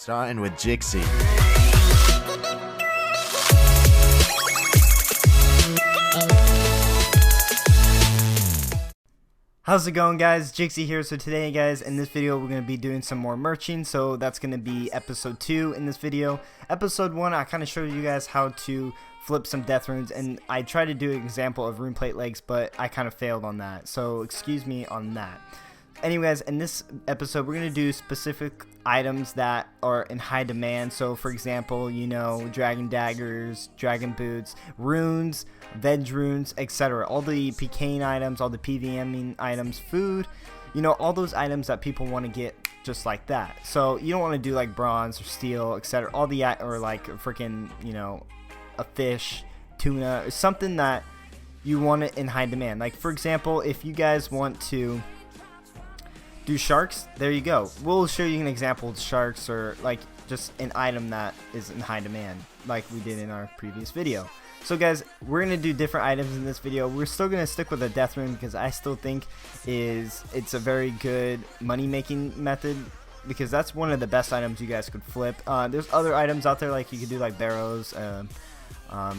Starting with Jixy. How's it going, guys? Jixy here. So today, guys, in this video we're going to be doing some more merching. So that's going to be episode 2 in this video. Episode 1, I kind of showed you guys how to flip some death runes, and I tried to do an example of rune plate legs, but I kind of failed on that, so excuse me on that. Anyways, in this episode we're going to do specific items that are in high demand. So for example, you know, dragon daggers, dragon boots, runes, veg runes, etc. All the PKing items, all the PVMing items, food, you know, all those items that people want to get just like that. So you don't want to do like bronze or steel, etc. All the, or like freaking, you know, a fish, tuna, or something that you want it in high demand. Like for example, if you guys want to do sharks, there you go. We'll show you an example of sharks, or like just an item that is in high demand like we did in our previous video. So guys, we're gonna do different items in this video. We're still gonna stick with the death rune because I still think it's a very good money making method, because that's one of the best items you guys could flip. There's other items out there, like you could do like barrows,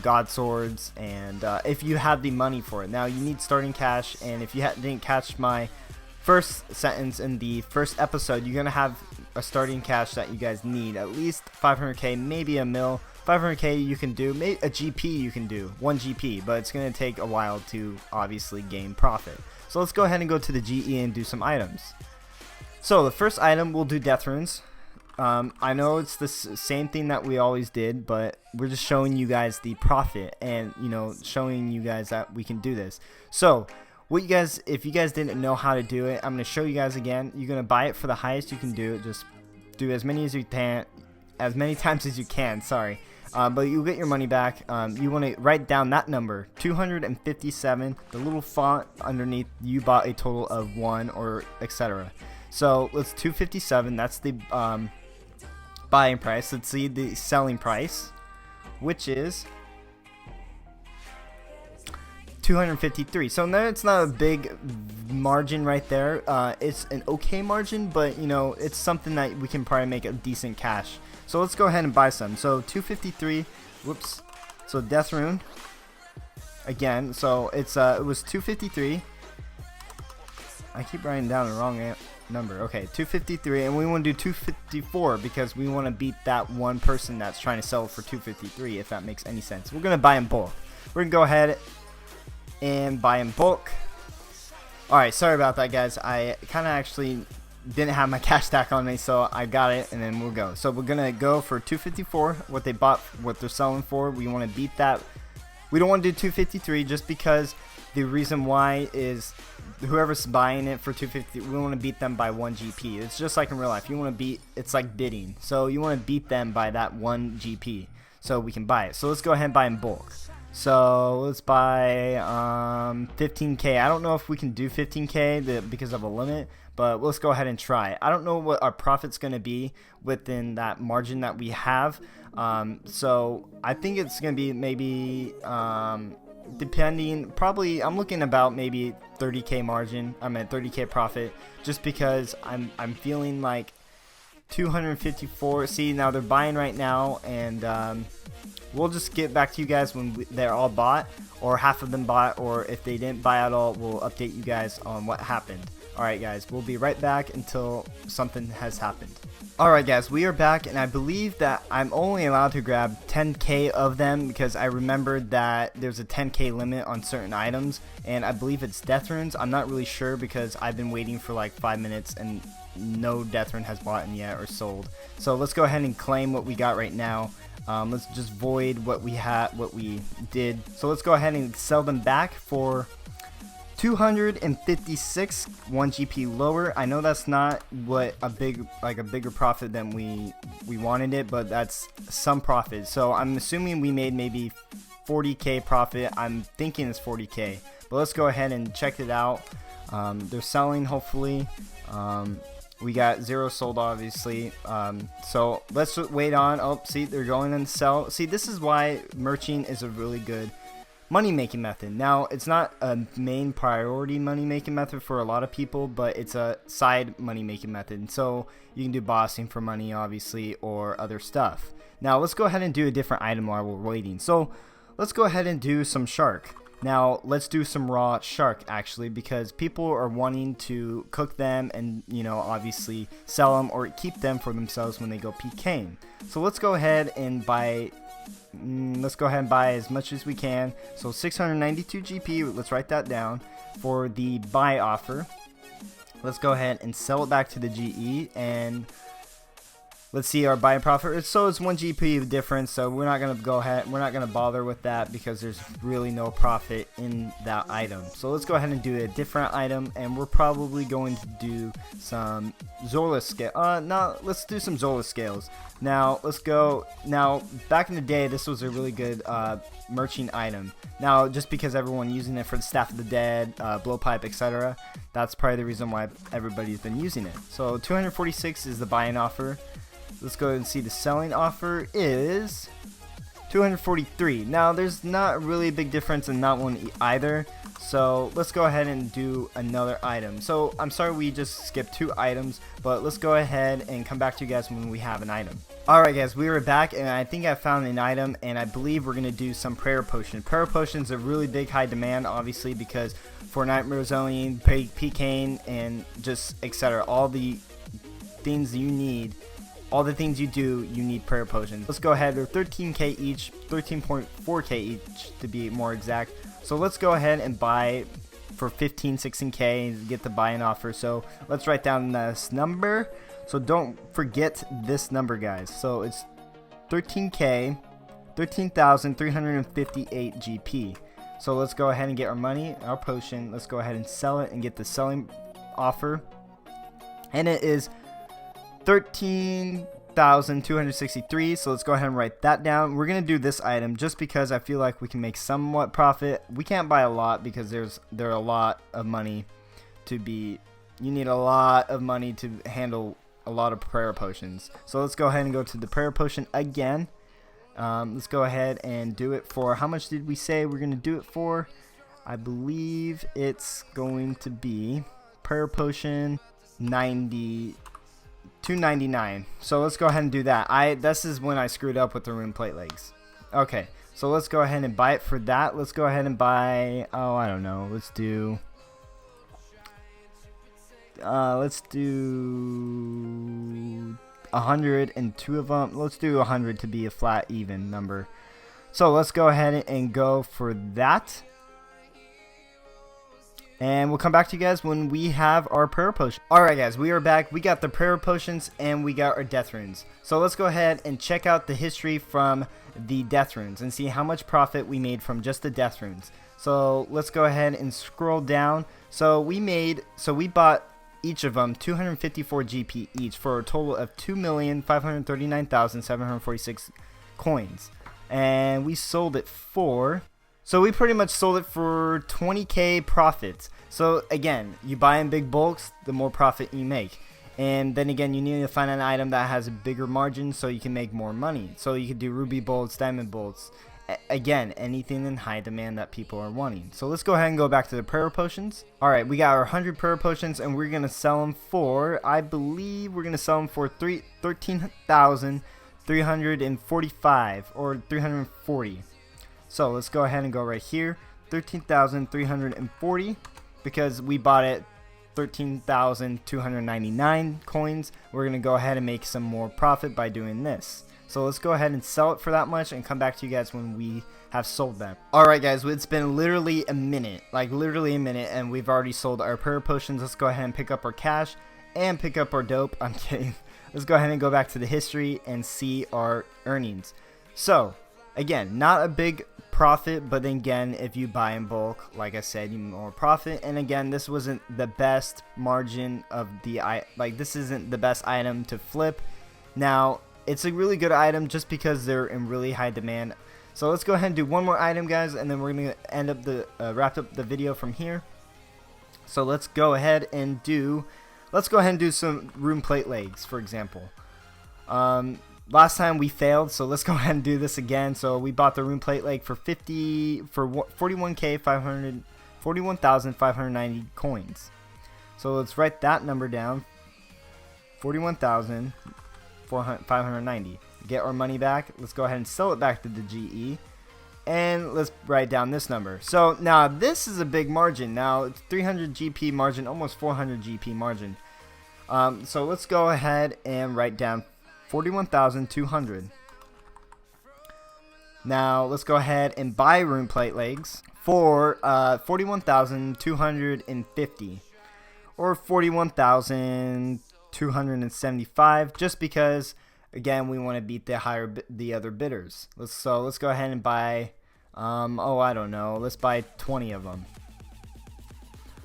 god swords, and if you have the money for it. Now you need starting cash, and if you didn't catch my first sentence in the first episode, you're gonna have a starting cash that you guys need at least 500k, maybe a mil. 500k you can do, maybe a GP you can do, 1 GP, but it's gonna take a while to obviously gain profit. So let's go ahead and go to the GE and do some items. So the first item, we'll do death runes. I know it's the same thing that we always did, but we're just showing you guys the profit, and you know, showing you guys that we can do this. So what you guys, if you guys didn't know how to do it, I'm going to show you guys again. You're going to buy it for the highest you can do it. Just do as many as you can, as many times as you can, sorry. But you'll get your money back. You want to write down that number, 257, the little font underneath. You bought a total of 1 or etc. So let's 257, that's the buying price. Let's see the selling price, which is 253. So no, it's not a big margin right there. It's an okay margin, but you know, it's something that we can probably make a decent cash. So let's go ahead and buy some. So 253, whoops. So death rune again. So it's it was 253. I keep writing down the wrong number. Okay, 253, and we want to do 254 because we want to beat that one person that's trying to sell for 253, if that makes any sense. We're gonna buy in bulk. We're gonna go ahead and buy in bulk. Alright, sorry about that, guys. I kind of actually didn't have my cash stack on me, so I got it, and then we'll go. So we're gonna go for 254, what they bought, what they're selling for. We want to beat that. We don't want to do 253 just because the reason why is whoever's buying it for 250, we want to beat them by 1 GP. It's just like in real life. You want to beat, it's like bidding. So you want to beat them by that 1 GP so we can buy it. So let's go ahead and buy in bulk. So let's buy 15k. I don't know if we can do 15k because of a limit, but let's go ahead and try. I don't know what our profit's going to be within that margin that we have. So I think it's going to be maybe depending, probably I'm looking about maybe 30k margin. I'm at 30k profit, just because I'm feeling like 254. See, now they're buying right now, and we'll just get back to you guys when they're all bought, or half of them bought, or if they didn't buy at all, we'll update you guys on what happened. Alright guys, we'll be right back until something has happened. Alright guys, we are back, and I believe that I'm only allowed to grab 10k of them because I remembered that there's a 10k limit on certain items, and I believe it's death runes. I'm not really sure because I've been waiting for like 5 minutes and no death rune has bought in yet or sold. So let's go ahead and claim what we got right now. Let's just void what we did. So let's go ahead and sell them back for 256, 1 GP lower. I know that's not what a bigger profit than we wanted it, but that's some profit. So I'm assuming we made maybe 40k profit. I'm thinking it's 40k, but let's go ahead and check it out. They're selling, hopefully. We got 0 sold, obviously. So let's wait on. Oh, see, they're going and sell. See, this is why merching is a really good money making method. Now, it's not a main priority money making method for a lot of people, but it's a side money making method. So you can do bossing for money, obviously, or other stuff. Now let's go ahead and do a different item while we're waiting. So let's go ahead and do some shark. Now let's do some raw shark, actually, because people are wanting to cook them and, you know, obviously sell them or keep them for themselves when they go PKing. So let's go ahead and buy as much as we can. So 692 GP, let's write that down for the buy offer. Let's go ahead and sell it back to the GE, and let's see our buy profit. So it's 1 GP difference, so we're not gonna bother with that because there's really no profit in that item. So let's go ahead and do a different item, and we're probably going to do some Zola scale. Let's do some Zola scales. Now let's go. Now back in the day, this was a really good merching item. Now just because everyone using it for the Staff of the Dead, blowpipe, etc., that's probably the reason why everybody's been using it. So 246 is the buying offer. Let's go ahead and see the selling offer is 243. Now there's not really a big difference in that one either. So let's go ahead and do another item. So I'm sorry we just skipped 2 items, but let's go ahead and come back to you guys when we have an item. Alright guys, we are back, and I think I found an item, and I believe we're going to do some prayer potion. Prayer potions are really big high demand, obviously, because for nightmare zoning, PKing, and just etc. All the things you need. All the things you do, you need prayer potions. Let's go ahead. They're 13k each, 13.4k each to be more exact. So let's go ahead and buy for 15, 16k and get the buy-in offer. So let's write down this number. So don't forget this number, guys. So it's 13k, 13,358 GP. So let's go ahead and get our money, our potion. Let's go ahead and sell it and get the selling offer. And it is 13,263. So let's go ahead and write that down. We're gonna do this item just because I feel like we can make somewhat profit. We can't buy a lot because there are a lot of money to be. You need a lot of money to handle a lot of prayer potions. So let's go ahead and go to the prayer potion again. Let's go ahead and do it for, how much did we say we're gonna do it for? I believe it's going to be prayer potion 299. So let's go ahead and do that. This is when I screwed up with the rune plate legs. Okay, so let's go ahead and buy it for that. Let's go ahead and buy, oh, I don't know, let's do 102 of them. Let's do 100 to be a flat even number. So let's go ahead and go for that. And we'll come back to you guys when we have our prayer potion. Alright guys, we are back. We got the prayer potions and we got our death runes. So let's go ahead and check out the history from the death runes and see how much profit we made from just the death runes. So let's go ahead and scroll down. So we bought each of them 254 GP each for a total of 2,539,746 coins. And we sold it for... So we pretty much sold it for 20k profits. So again, you buy in big bulks, the more profit you make. And then again, you need to find an item that has a bigger margin so you can make more money. So you could do ruby bolts, diamond bolts. Again, anything in high demand that people are wanting. So let's go ahead and go back to the prayer potions. Alright, we got our 100 prayer potions and we're going to sell them for, I believe we're going to sell them for 13,345 or 340. So let's go ahead and go right here, 13,340, because we bought it 13,299 coins. We're going to go ahead and make some more profit by doing this. So let's go ahead and sell it for that much and come back to you guys when we have sold them. Alright guys, it's been literally a minute, and we've already sold our prayer potions. Let's go ahead and pick up our cash and pick up our dope. I'm kidding. Let's go ahead and go back to the history and see our earnings. So again, not a big profit, but then again, if you buy in bulk, like I said, you more profit. And again, this wasn't the best margin of the this isn't the best item to flip. Now it's a really good item just because they're in really high demand. So let's go ahead and do one more item, guys, and then we're gonna end up the wrap up the video from here. So let's go ahead and do some rune plate legs, for example. last time we failed, so let's go ahead and do this again. So we bought the rune plate leg for 41k 41,590 coins. So let's write that number down. 41,590. Get our money back. Let's go ahead and sell it back to the GE. And let's write down this number. So now this is a big margin. Now it's 300 GP margin, almost 400 GP margin. So let's go ahead and write down 41,200. Now let's go ahead and buy rune plate legs for 41,250 or 41,275, just because again we want to beat the other bidders. Let's go ahead and buy I don't know, let's buy 20 of them.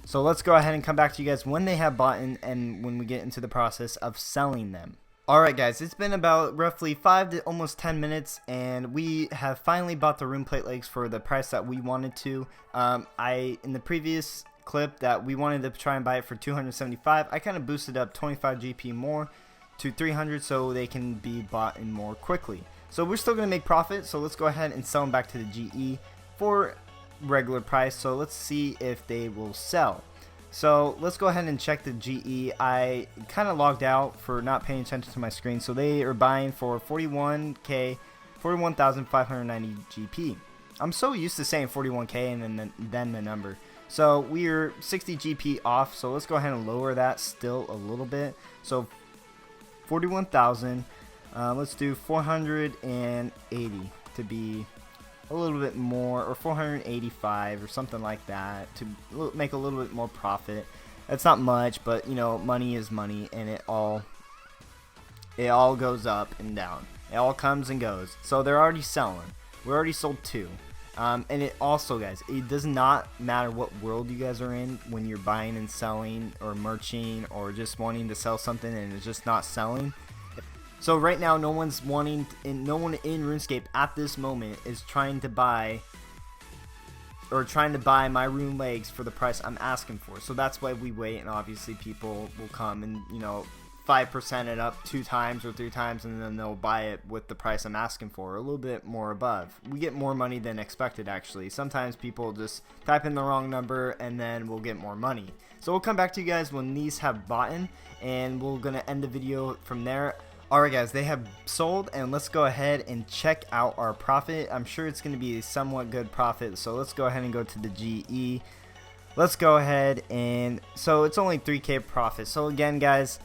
So let's go ahead and come back to you guys when they have bought in and when we get into the process of selling them. Alright guys, it's been about roughly 5 to almost 10 minutes and we have finally bought the rune plate legs for the price that we wanted to. In the previous clip that we wanted to try and buy it for 275, I kind of boosted up 25 GP more to 300 so they can be bought in more quickly. So we're still going to make profit, so let's go ahead and sell them back to the GE for regular price. So let's see if they will sell. So let's go ahead and check the GE. I kind of logged out for not paying attention to my screen, so they are buying for 41,590 GP. I'm so used to saying 41k and then the number. So we're 60 GP off, so let's go ahead and lower that still a little bit. So 41,000, let's do 480 to be a little bit more, or 485 or something like that, to make a little bit more profit. That's not much, but you know, money is money, and it all goes up and down. It all comes and goes. So they're already selling. We already sold 2. And it also, guys, it does not matter what world you guys are in when you're buying and selling or merching or just wanting to sell something and it's just not selling. So right now, no one in RuneScape at this moment is trying to buy my rune legs for the price I'm asking for. So that's why we wait, and obviously people will come and, you know, 5% it up 2 times or 3 times, and then they'll buy it with the price I'm asking for, a little bit more above. We get more money than expected, actually. Sometimes people just type in the wrong number and then we'll get more money. So we'll come back to you guys when these have bought in, and we're gonna end the video from there. Alright guys, they have sold, and let's go ahead and check out our profit. I'm sure it's gonna be a somewhat good profit, so let's go ahead and go to the GE. Let's go ahead, and so it's only 3k profit. So again guys,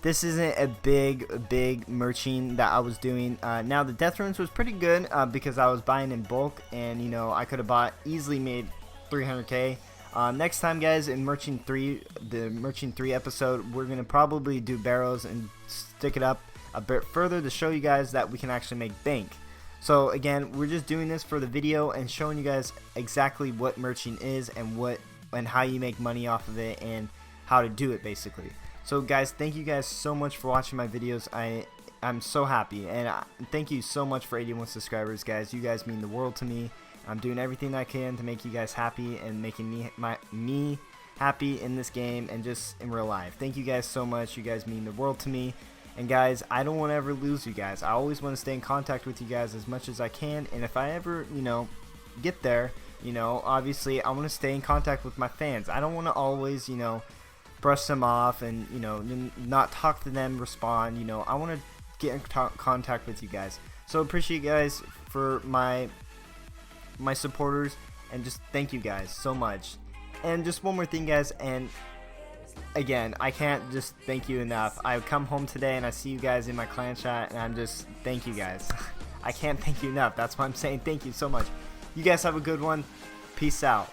this isn't a big merching that I was doing. Now the death runes was pretty good because I was buying in bulk, and you know, I could have easily made 300k. Next time guys, in merching 3, the merching 3 episode, we're gonna probably do barrels and stick it up a bit further to show you guys that we can actually make bank. So again, we're just doing this for the video and showing you guys exactly what merching is and how you make money off of it and how to do it basically. So guys, thank you guys so much for watching my videos. I'm so happy, and thank you so much for 81 subscribers, guys. You guys mean the world to me. I'm doing everything I can to make you guys happy and making me happy in this game and just in real life. Thank you guys so much. You guys mean the world to me. And guys, I don't want to ever lose you guys. I always want to stay in contact with you guys as much as I can. And if I ever, you know, get there, you know, obviously I want to stay in contact with my fans. I don't want to always, you know, brush them off and, you know, not talk to them, respond. You know, I want to get in contact with you guys. So appreciate you guys for my supporters, and just thank you guys so much. And just one more thing guys, and again, I can't just thank you enough. I come home today and I see you guys in my clan chat, and I'm just, thank you guys. I can't thank you enough. That's why I'm saying thank you so much. You guys have a good one. Peace out.